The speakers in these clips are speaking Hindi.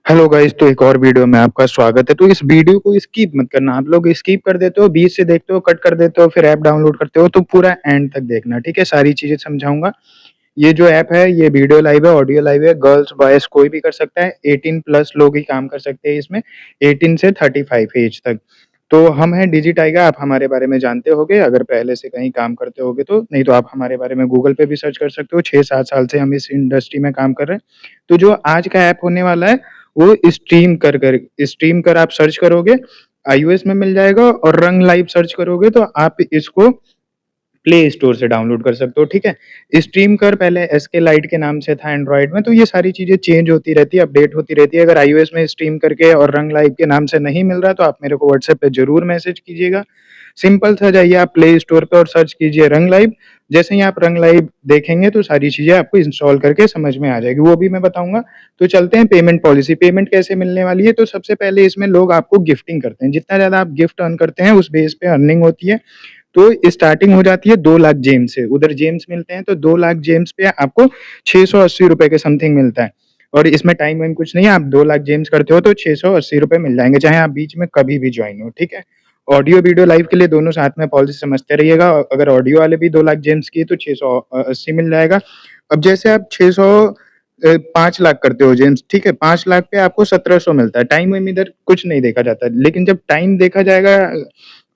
हेलो गाइस, तो एक और वीडियो में आपका स्वागत है। तो इस वीडियो को स्किप मत करना। आप लोग स्किप कर देते हो, बीच से देखते हो, कट कर देते हो, फिर ऐप डाउनलोड करते हो, तो पूरा एंड तक देखना, ठीक है? सारी चीज़ें समझाऊँगा। ये जो ऐप है, ये वीडियो लाइव है, ऑडियो लाइव है, गर्ल्स, बॉयज़ कोई भी कर सकता है। 18 प्लस लोग ही काम कर सकते हैं इसमें, 18 से 35 ऐज तक। तो हम हैं डिजिटाइगर, आप हमारे बारे में जानते होंगे, अगर पहले से कहीं काम करते होंगे तो, नहीं तो आप हमारे बारे में गूगल पे भी सर्च कर सकते हो। 6-7 साल से हम इस इंडस्ट्री में काम कर रहे हैं। तो जो आज का ऐप होने वाला है, वो स्ट्रीम कर आप सर्च करोगे, आईओएस में मिल जाएगा, और रंग लाइव सर्च करोगे तो आप इसको प्ले स्टोर से डाउनलोड कर सकते हो, ठीक है? स्ट्रीम कर पहले एसके लाइट के नाम से था एंड्रॉइड में, तो ये सारी चीज़ें चेंज होती रहती है, अपडेट होती रहती है। अगर आईओएस में स्ट्रीम करके और रंग लाइव के नाम से नहीं मिल रहा, तो आप मेरे को व्हाट्सएप पे ज़रूर मैसेज कीजिएगा। सिंपल सा, जाइए आप प्ले स्टोर पे और सर्च कीजिए रंग लाइव। जैसे ही आप रंग लाइव देखेंगे तो सारी चीज़ें आपको इंस्टॉल करके समझ में आ जाएगी, वो भी मैं बताऊँगा। तो चलते हैं पेमेंट पॉलिसी, पेमेंट कैसे मिलने वाली है। तो सबसे पहले इसमें लोग आपको गिफ्टिंग करते हैं, जितना ज़्यादा आप गिफ्ट अर्न करते हैं उस बेस पे अर्निंग होती है। तो स्टार्टिंग हो जाती है 2 लाख जेम्स से, उधर जेम्स मिलते हैं, तो 2 लाख जेम्स पे आपको ₹680 के समथिंग मिलता है। और इसमें टाइम वाइम कुछ नहीं है, आप 2 लाख जेम्स करते हो तो ₹680 मिल जाएँगे, चाहे आप बीच में कभी भी जॉइन हो, ठीक है? ऑडियो, वीडियो लाइव के लिए दोनों साथ में पॉलिसी समझते रहिएगा। अगर ऑडियो वाले भी 2 लाख जेम्स किए तो 680 मिल जाएगा। अब जैसे आप 5 लाख करते हो जेम्स, ठीक है? 5 लाख पे आपको 1700 मिलता है। टाइम वाइम इधर कुछ नहीं देखा जाता, लेकिन जब टाइम देखा जाएगा,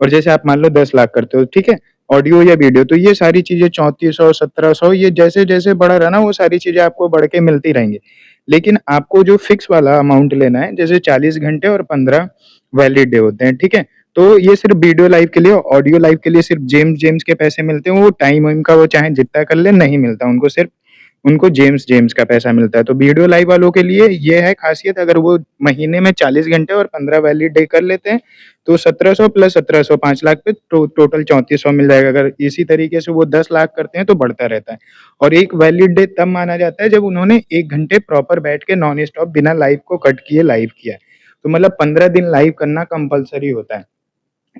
और जैसे आप मान लो 10 लाख करते हो, ठीक है? ऑडियो या वीडियो, तो ये सारी चीज़ें 3400, 1700, ये जैसे-जैसे बढ़ रहा है ना, वो सारी चीज़ें आपको बढ़ के मिलती रहेंगी। लेकिन आपको जो फिक्स वाला अमाउंट लेना है, जैसे 40 घंटे और 15 वैलिड डे होते हैं, ठीक है? तो ये सिर्फ़ वीडियो लाइव के लिए, ऑडियो लाइव के लिए सिर्फ़ जेम्स जेम्स के पैसे मिलते हैं, वो टाइम वाइम का वो चाहे जितना कर लें, नहीं मिलता उनको, सिर्फ़ उनको जेम्स जेम्स का पैसा मिलता है। तो वीडियो लाइव वालों के लिए ये है ख़ासियत, अगर वो महीने में 40 घंटे और 15 वैलिड डे कर लेते हैं, तो 1700 प्लस 1700, 5 लाख पे टोटल 3400 मिल जाएगा। अगर इसी तरीके से वो 10 लाख करते हैं तो बढ़ता रहता है। और एक वैलिड डे तब माना जाता है जब उन्होंने 1 घंटे प्रॉपर बैठ के नॉन स्टॉप बिना लाइव को कट किए लाइव किया है। तो मतलब 15 दिन लाइव करना कंपल्सरी होता है।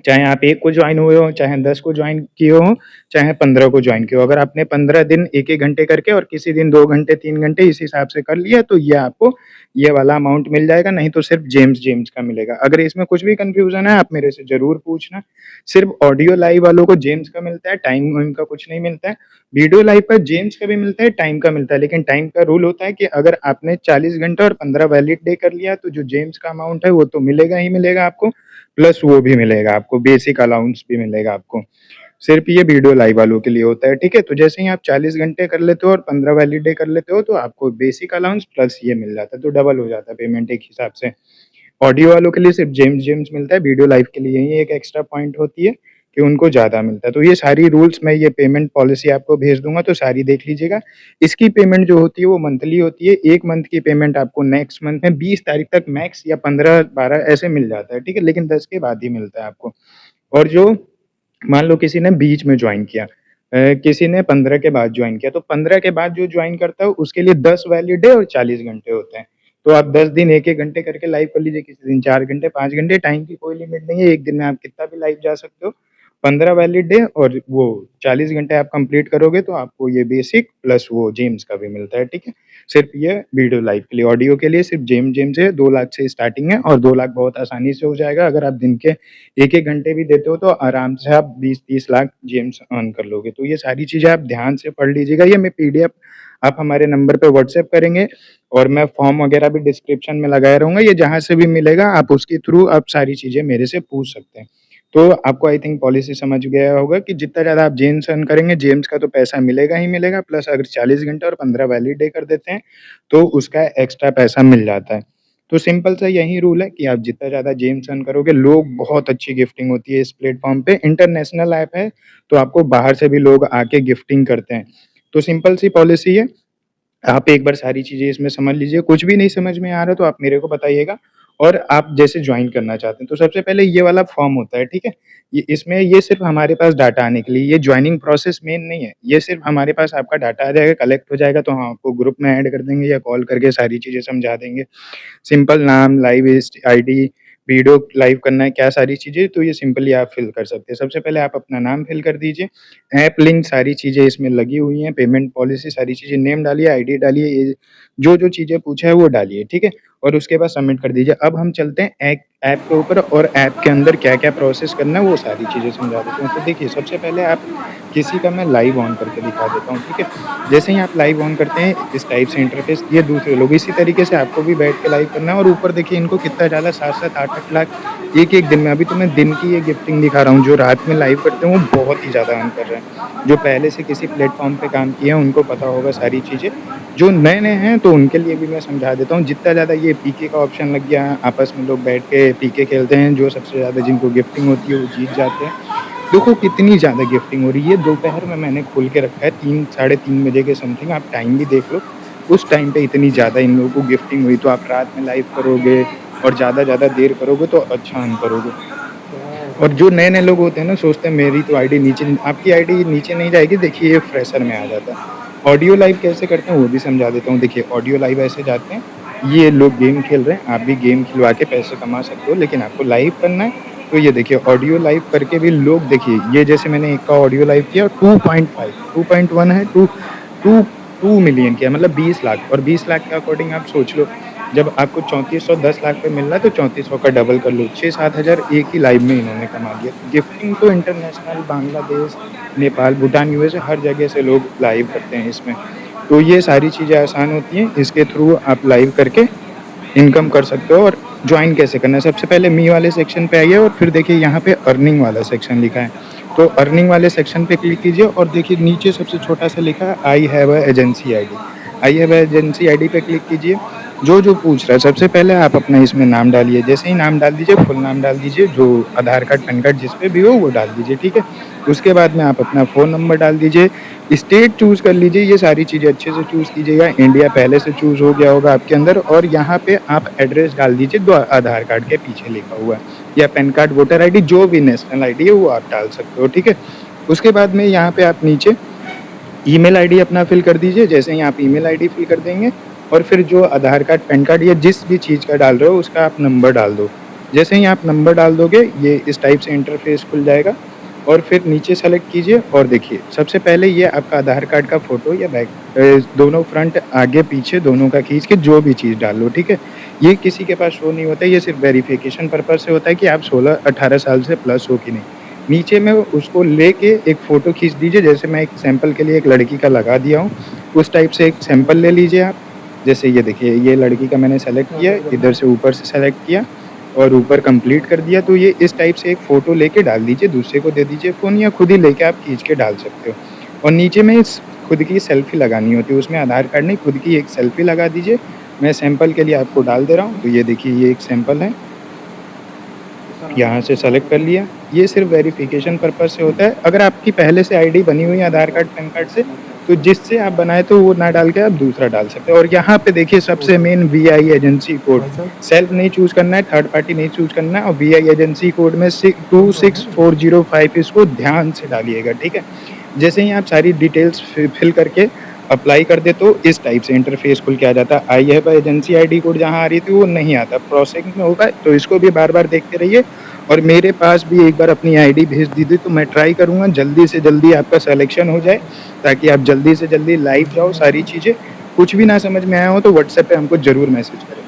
चाहे आप 1 को जॉइन हुए हो, चाहे 10 को जॉइन किए हो, चाहे 15 को जॉइन किए हो। अगर आपने 15 दिन 1-1 घंटे करके और किसी दिन 2 घंटे, 3 घंटे इस हिसाब से कर लिया, तो ये आपको ये वाला अमाउंट मिल जाएगा, नहीं तो सिर्फ़ जेम्स जेम्स का मिलेगा। अगर इसमें कुछ भी कन्फ्यूज़न है, आप मेरे से ज़रूर पूछना। सिर्फ़ ऑडियो लाइव वालों को जेम्स का मिलता है, टाइम वाइम का कुछ नहीं मिलता है। वीडियो लाइव का जेम्स का भी मिलता है, टाइम का मिलता है, लेकिन टाइम का रूल होता है कि अगर आपने 40 घंटे और 15 वैलिड डे कर लिया, तो जो जेम्स का अमाउंट है, वो तो मिलेगा ही मिलेगा आपको, प्लस वो भी मिलेगा आपको, बेसिक अलाउंस भी मिलेगा आपको। सिर्फ़ ये वीडियो लाइव वालों के लिए होता है, ठीक है? तो जैसे ही आप 40 घंटे कर लेते हो और 15 वैलिड डे कर लेते हो, तो आपको बेसिक अलाउंस प्लस ये मिल जाता है, तो डबल हो जाता है पेमेंट एक हिसाब से। ऑडियो वालों के लिए सिर्फ़ जेम्स जेम्स मिलता है, वीडियो लाइव के लिए यही एक एक्स्ट्रा पॉइंट होती है कि उनको ज़्यादा मिलता है। तो ये सारी रूल्स मैं ये पेमेंट पॉलिसी आपको भेज दूँगा, तो सारी देख लीजिएगा। इसकी पेमेंट जो होती है वो मंथली होती है, 1 मंथ की पेमेंट आपको नेक्स्ट मंथ में 20 तारीख तक मैक्स, या 15-12 ऐसे मिल जाता है, ठीक है? लेकिन 10 के बाद ही मिलता है आपको। और जो मान लो किसी ने बीच में जॉइन किया, किसी ने 15 के बाद जॉइन किया, तो 15 के बाद जो जॉइन करता है उसके लिए 10 वैलिड डे और 40 घंटे होते हैं। तो आप 10 दिन 1-1 घंटे करके लाइव कर लीजिए, किसी दिन 4 घंटे, 5 घंटे, टाइम की कोई लिमिट नहीं है, 1 दिन में आप कितना भी लाइव जा सकते हो। 15 वैलिड डे और वो 40 घंटे आप कंप्लीट करोगे तो आपको ये बेसिक प्लस वो जेम्स का भी मिलता है, ठीक है? सिर्फ़ ये वीडियो लाइव के लिए, ऑडियो के लिए सिर्फ़ जेम्स है, 2 लाख से स्टार्टिंग है, और 2 लाख बहुत आसानी से हो जाएगा। अगर आप दिन के 1-1 घंटे भी देते हो तो आराम से आप 20-30 लाख जेम्स अर्न कर लोगे। तो ये सारी चीज़ें आप ध्यान से पढ़ लीजिएगा। ये मैं पीडीएफ आप हमारे नंबर पे व्हाट्सएप करेंगे, और मैं फॉर्म वगैरह भी डिस्क्रिप्शन में लगाया रहूँगा। ये जहाँ से भी मिलेगा आप उसके थ्रू आप सारी चीज़ें मेरे से पूछ सकते हैं। तो आपको आई थिंक पॉलिसी समझ गया होगा कि जितना ज़्यादा आप जेम्स अर्न करेंगे, जेम्स का तो पैसा मिलेगा ही मिलेगा, प्लस अगर 40 घंटे और 15 वैलिड डे कर देते हैं, तो उसका एक्स्ट्रा पैसा मिल जाता है। तो सिंपल सा यही रूल है कि आप जितना ज़्यादा जेम्स अर्न करोगे, लोग बहुत अच्छी गिफ्टिंग होती है इस प्लेटफ़ॉर्म पे, इंटरनेशनल ऐप है, तो आपको बाहर से भी लोग आके गिफ्टिंग करते हैं। तो सिंपल सी पॉलिसी है, आप एक बार सारी चीज़ें इसमें समझ लीजिए, कुछ भी नहीं समझ में आ रहा तो आप मेरे को बताइएगा, और आप जैसे जॉइन करना चाहते हैं, तो सबसे पहले ये वाला फॉर्म होता है, ठीक है? ये सिर्फ़ हमारे पास डाटा आने के लिए, ये जॉइनिंग प्रोसेस मेन नहीं है, ये सिर्फ़ हमारे पास आपका डाटा आ जाएगा, कलेक्ट हो जाएगा, तो हम आपको ग्रुप में ऐड कर देंगे या कॉल करके सारी चीज़ें समझा देंगे। सिंपल नाम, लाइव आईडी, वीडियो लाइव करना है, क्या सारी चीज़ें, तो ये सिंपली आप फ़िल कर सकते हैं। सबसे पहले आप अपना नाम फ़िल कर दीजिए, ऐप लिंक सारी चीज़ें इसमें लगी हुई हैं, पेमेंट पॉलिसी सारी चीज़ें, नेम डालिए, आईडी डालिए, ये जो-जो चीज़ें पूछा है वो डालिए, ठीक है? और उसके बाद सबमिट कर दीजिए। अब हम चलते हैं ऐप के ऊपर और ऐप के अंदर क्या-क्या प्रोसेस करना है वो सारी चीज़ें समझा देता हूँ। तो देखिए सबसे पहले आप किसी का मैं लाइव ऑन करके दिखा देता हूँ, ठीक है? जैसे ही आप लाइव ऑन करते हैं इस टाइप से इंटरफ़ेस ये दूसरे लोग इसी तरीके से आपको भी बैठ के लाइव करना है और ऊपर देखिए इनको कितना ज़्यादा 7-7 8-8 लाख एक-एक दिन में, अभी तो मैं दिन की ये गिफ्टिंग दिखा रहा हूँ, जो रात में लाइव करते हैं वो बहुत ही ज़्यादा अर्न कर रहे हैं। जो पहले से किसी प्लेटफ़ॉर्म पे काम किए हैं उनको पता होगा सारी चीज़ें। जो नए-नए हैं तो उनके लिए भी मैं समझा देता हूँ, जितना ज़्यादा ये पीके का ऑप्शन लग गया है, आपस में लोग बैठ के पीके खेलते हैं, जो सबसे ज़्यादा जिनको गिफ्टिंग होती है वो जीत जाते हैं। देखो कितनी ज़्यादा गिफ्टिंग हो रही है, दोपहर में मैंने खोल के रखा है 3 साढ़े 3 बजे के समथिंग, आप टाइम भी देख लो, उस टाइम पे इतनी ज़्यादा इन लोगों को गिफ्टिंग हुई, तो आप रात में लाइव करोगे और ज़्यादा देर करोगे तो अच्छा अर्न करोगे। और जो नए-नए लोग होते हैं ना सोचते हैं मेरी तो आईडी नीचे नहीं, आपकी आईडी नीचे नहीं जाएगी, देखिए ये फ्रेशर में आ जाता है। ऑडियो लाइव कैसे करते हैं वो भी समझा देता हूँ, देखिए ऑडियो लाइव ऐसे जाते हैं, ये लोग गेम खेल रहे हैं, आप भी गेम खिलवा के पैसे कमा सकते हो, लेकिन आपको लाइव करना है, तो ये देखिए ऑडियो लाइव करके भी लोग देखिए ये जैसे मैंने एक का ऑडियो लाइव किया 2.5 2.1 है, 2 2 मिलियन किया मतलब 20 लाख, और 20 लाख के अकॉर्डिंग आप सोच लो, जब आपको 3400 10 लाख पे मिल रहा है तो 3400 का डबल कर लो, 6-7 हज़ार एक ही लाइव में इन्होंने कमा लिया। तो गिफ्टिंग तो इंटरनेशनल बांग्लादेश, नेपाल, भूटान, यूएसए हर जगह से लोग लाइव करते हैं इसमें। तो ये सारी चीज़ें आसान होती हैं, इसके थ्रू आप लाइव करके इनकम कर सकते हो। और जॉइन कैसे करना है, सबसे पहले मी वाले सेक्शन पे आइए और फिर देखिए यहाँ पे अर्निंग वाला सेक्शन लिखा है। तो अर्निंग वाले सेक्शन पे क्लिक कीजिए और देखिए नीचे सबसे छोटा-सा लिखा है I have a agency ID. I have a agency ID पे क्लिक कीजिए। जो-जो पूछ रहा है सबसे पहले आप अपना इसमें नाम डालिए। जैसे ही नाम डाल दीजिए, फुल नाम डाल दीजिए, जो आधार कार्ड, पैन कार्ड जिस पे भी हो वो डाल दीजिए, ठीक है? उसके बाद में आप अपना फ़ोन नंबर डाल दीजिए, स्टेट चूज़ कर लीजिए, ये सारी चीज़ें अच्छे से चूज़ कीजिएगा। इंडिया पहले से चूज़ हो गया होगा आपके अंदर, और यहाँ पे आप एड्रेस डाल दीजिए जो आधार कार्ड के पीछे लिखा हुआ है, या पैन कार्ड, वोटर आईडी, जो भी नेशनल आईडी है वो आप डाल सकते हो, ठीक है? उसके बाद में यहाँ पे आप नीचे ईमेल आईडी अपना फिल कर दीजिए। जैसे ही आप ईमेल आईडी फिल कर देंगे और फिर जो आधार कार्ड, पैन कार्ड या जिस भी चीज़ का डाल रहे हो उसका आप नंबर डाल दो। जैसे ही आप नंबर डाल दोगे ये इस टाइप से इंटरफेस खुल जाएगा और फिर नीचे सेलेक्ट कीजिए और देखिए सबसे पहले ये आपका आधार कार्ड का फ़ोटो या बैक दोनों फ्रंट आगे-पीछे दोनों का खींच के जो भी चीज़ डाल लो, ठीक है? ये किसी के पास शो नहीं होता है, ये सिर्फ़ वेरिफ़िकेशन पर्पज़ से होता है कि आप 16-18 साल से प्लस हो कि नहीं। नीचे में उसको लेके एक फ़ोटो खींच दीजिए, जैसे मैं एक सैंपल के लिए एक लड़की का लगा दिया हूँ, उस टाइप से एक सैंपल ले लीजिए आप। जैसे ये देखिए, ये लड़की का मैंने सेलेक्ट किया, इधर से ऊपर से सेलेक्ट किया और ऊपर कंप्लीट कर दिया, तो ये इस टाइप से एक फ़ोटो लेके डाल दीजिए, दूसरे को दे दीजिए फ़ोन, या खुद ही लेके आप खींच के डाल सकते हो। और नीचे में इस खुद की सेल्फ़ी लगानी होती है, उसमें आधार कार्ड नहीं, खुद की एक सेल्फ़ी लगा दीजिए। मैं सैंपल के लिए आपको डाल दे रहा हूँ, तो ये देखिए ये एक सैंपल है। यहाँ से सेलेक्ट कर लिया। ये सिर्फ़ वेरिफ़िकेशन पर्पज़ से होता है। अगर आपकी पहले से आईडी बनी हुई है आधार कार्ड, पैन कार्ड से, तो जिससे आप बनाए तो वो ना डाल के आप दूसरा डाल सकते हो। और यहाँ पे देखिए सबसे main VI agency code, self नहीं चूज़ करना है, थर्ड पार्टी नहीं चूज़ करना है, और वीआई एजेंसी कोड में 26405 इसको ध्यान से डालिएगा, ठीक है? जैसे ही आप सारी डिटेल्स फिल करके अप्लाई कर दे तो इस टाइप से इंटरफ़ेस खुल के आ जाता है। I have a agency ID code जहाँ आ रही थी वो नहीं आता, प्रोसेसिंग में होगा, तो इसको भी बार-बार देखते रहिए। और मेरे पास भी एक बार अपनी आईडी भेज दीजिए, तो मैं ट्राई करूँगा जल्दी से जल्दी आपका सिलेक्शन हो जाए, ताकि आप जल्दी से जल्दी लाइव जाओ सारी चीज़ें। कुछ भी ना समझ में आया हो तो व्हाट्सएप पे हमको ज़रूर मैसेज करें।